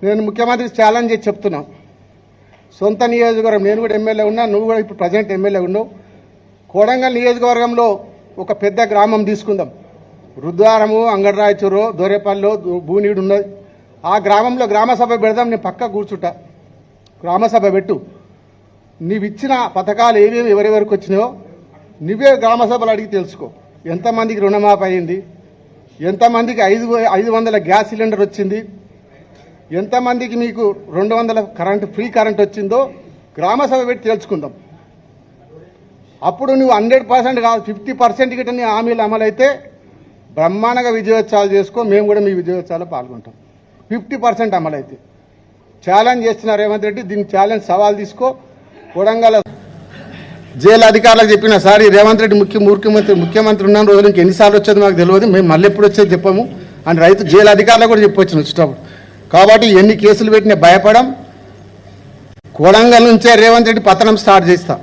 నేను ముఖ్యమంత్రికి ఛాలెంజ్ చేసి చెప్తున్నా, సొంత నియోజకవర్గం, నేను కూడా ఎమ్మెల్యే ఉన్నా, నువ్వు కూడా ఇప్పుడు ప్రజెంట్ ఎమ్మెల్యే ఉన్నావు. కొడంగల్ నియోజకవర్గంలో ఒక పెద్ద గ్రామం తీసుకుందాం. రుద్వారము, అంగడరాయచూరు, దొరేపల్లి, భూనీడు ఉన్నది. ఆ గ్రామంలో గ్రామసభ పెడదాం. నేను పక్క కూర్చుంటా. గ్రామసభ పెట్టు. నీవు ఇచ్చిన పథకాలు ఏవేవి ఎవరెవరికి వచ్చినాయో నువ్వే గ్రామసభలు అడిగి తెలుసుకో. ఎంతమందికి రుణమాఫీ అయింది, ఎంతమందికి 500 గ్యాస్ సిలిండర్ వచ్చింది, ఎంతమందికి మీకు 200 కరెంటు ఫ్రీ కరెంట్ వచ్చిందో గ్రామసభ పెట్టి తెలుసుకుందాం. అప్పుడు నువ్వు 100% కాదు 50% గిట్ట నీ హామీలు అమలైతే బ్రహ్మాండంగా విజయోత్సవాలు చేసుకో. మేము కూడా మీ విజయోత్సవాల్లో పాల్గొంటాం. 50% అమలైతే ఛాలెంజ్ చేస్తున్నారు రేవంత్ రెడ్డి. దీన్ని ఛాలెంజ్ సవాల్ తీసుకో. కొడంగల్ జైలు అధికారులకు చెప్పిన సార్, రేవంత్ రెడ్డి ముఖ్యమంత్రి ఉన్న రోజు ఇంక ఎన్నిసార్లు వచ్చేది మాకు తెలియదు, మేము మళ్ళీ ఎప్పుడు వచ్చేది చెప్పాము అని రైతు జైలు అధికారులకు కూడా చెప్పొచ్చిన వచ్చేటప్పుడు. కాబట్టి ఎన్ని కేసులు పెట్టినా భయపడం. కొడంగల్ నుంచే రేవంత్ రెడ్డి పతనం స్టార్ట్ చేస్తా.